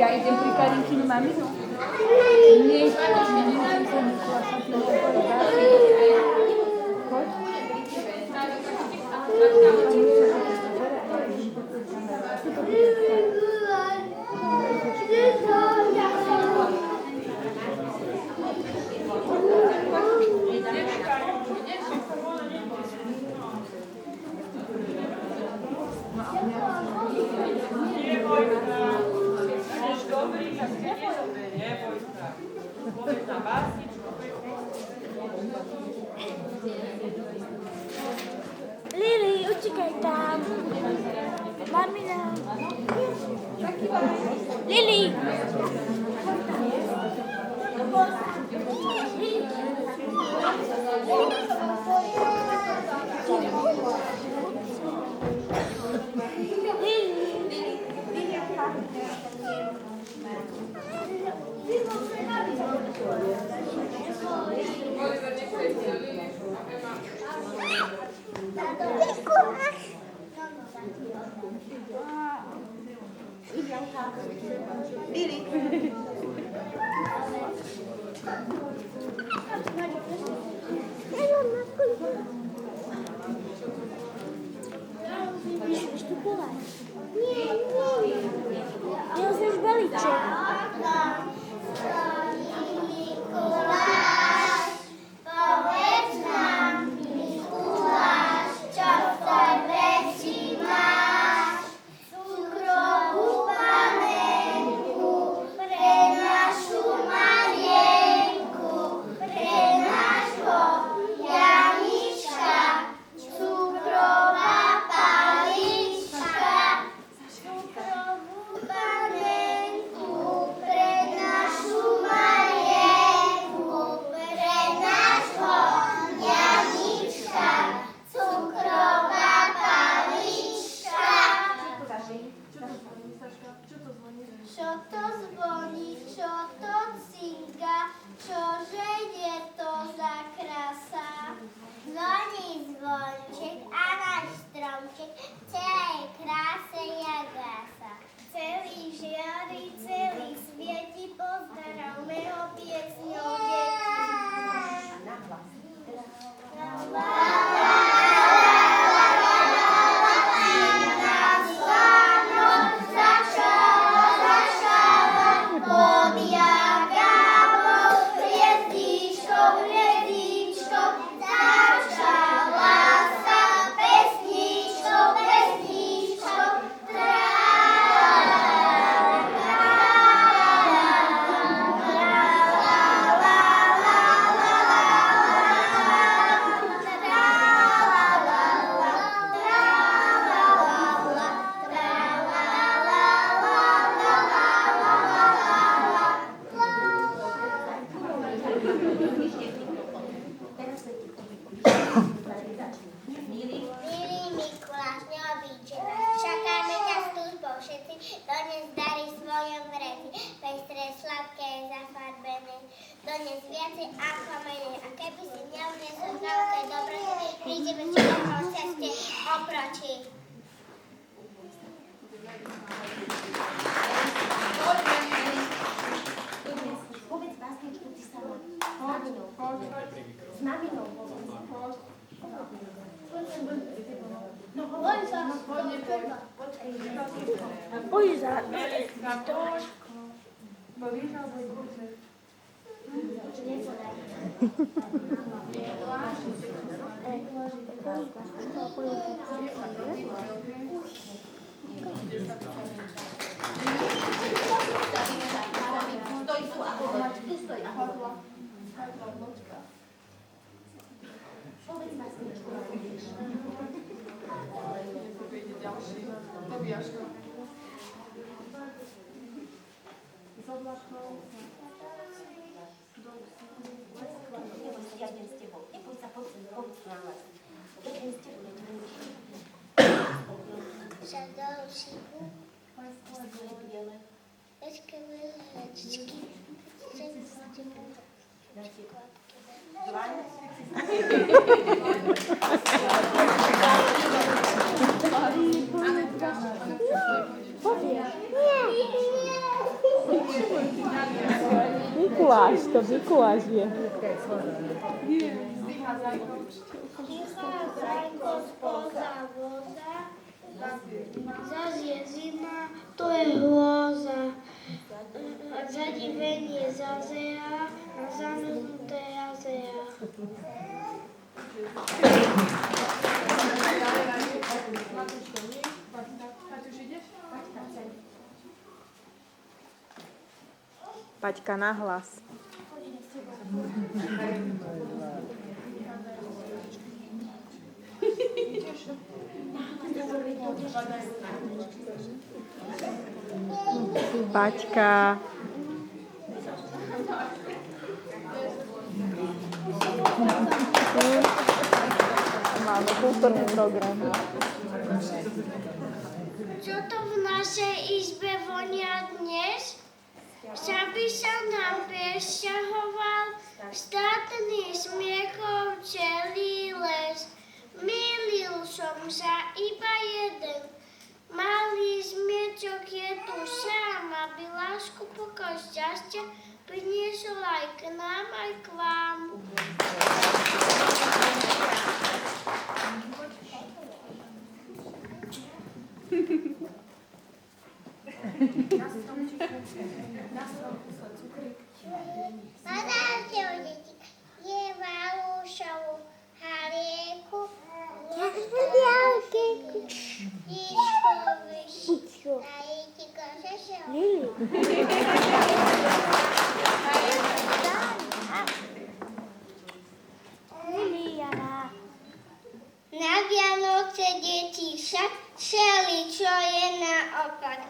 Ja idem pri Karinkinu maminu. Nie, nie som Mikuláša, ty Poď. Lili, utíkaj tam. Mamina. Lili. Jesteś beliczek. Donies viacej ako menej. A keby si neuniesol veľké dobroty, prídeme ti domov ceste oproti. Povedz básničku ty sama. S maminou. No hovorí sa. Poď za. Mikuláš, to Mikuláš je. Vychádzajko spoza voza, zas je zima, to je hrôza. Zadivenie zazera na zamrznuté jazera. Paťka na hlas. Paťka. Máme kultúrny program. Čo to v našej izbe vonia dnes? Že by sa nám presťahoval štátny smiechov celý les. Mýlil som sa iba jeden. Malý zmiečok je tu sám, aby lásku, pokoj, šťastie priniesol aj k nám, aj k vám. Padajte o deti, je Valúšovu halieku, Jižkovi, a Jitiko Šešel. Na Vianoce deti šeli, čo je naopak.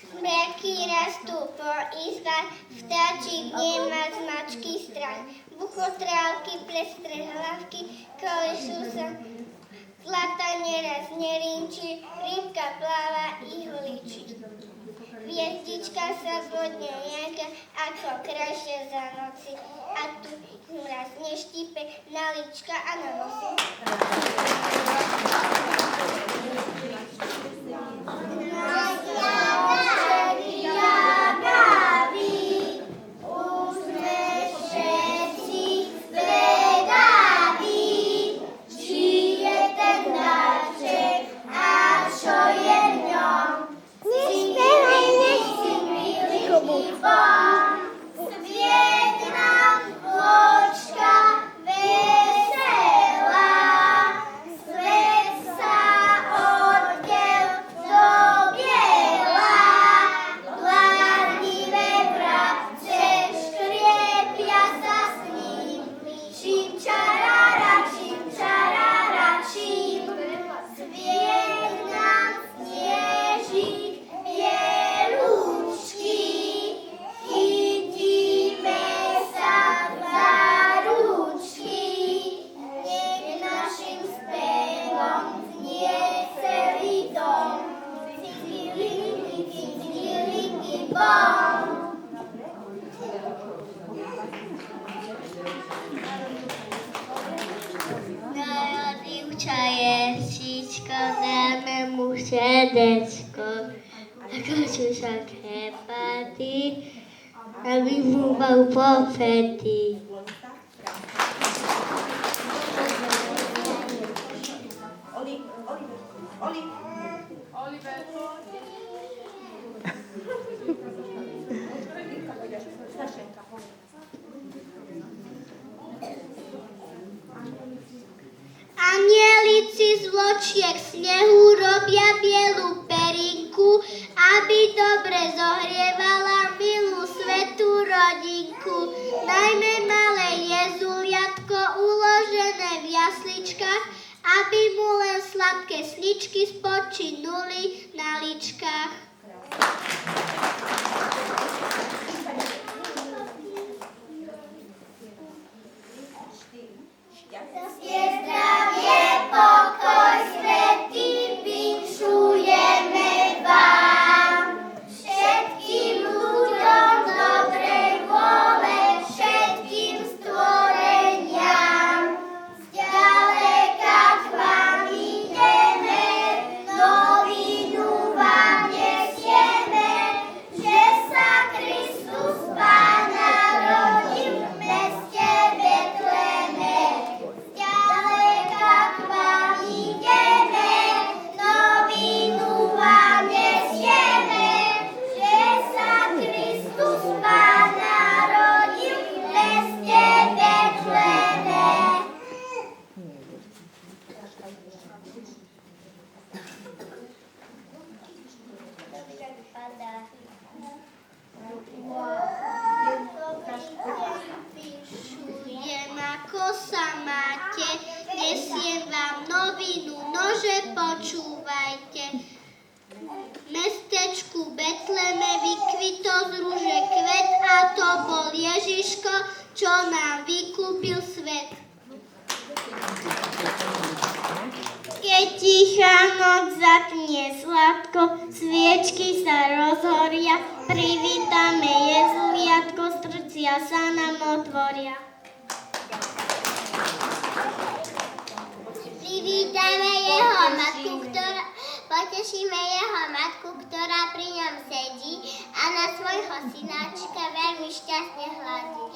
Smreky rastú po izbách, vtáčik nemá z mačky strach. Buchotrávky prestré hlavky, kolesú sa, zlata neraz nerinčí, rybka pláva i holičí. Hviezdička sa vodne nejaká, ako krajšie za noci, a tu mraz neštípe na líčka a na nosy. Sedecko, akože sa krepatý, aby mu bol pofetý. Anielici z vločiek snehu robia bielu perinku, aby dobre zohrievala milú svätú rodinku. Najmä malé jezúľatko uložené v jasličkách, aby mu len sladké sničky spočinuli na ličkách. Zdravie, pokoj, svätý, vinšujeme vám. Všetkým ľuďom dobrej vôle, všetkým stvoreniam. Zďaleka k vám ideme, novinu počúvajte. V mestečku Betleme vykvitol z rúže kvet a to bol Ježiško, čo nám vykúpil svet. Keď tichá noc zatnie sladko, sviečky sa rozhoria, privítame Jezuliatko, srdcia sa nám otvoria. Privítame jeho matku, potešíme jeho matku, ktorá pri ňom sedí a na svojho synáčka veľmi šťastne hladí.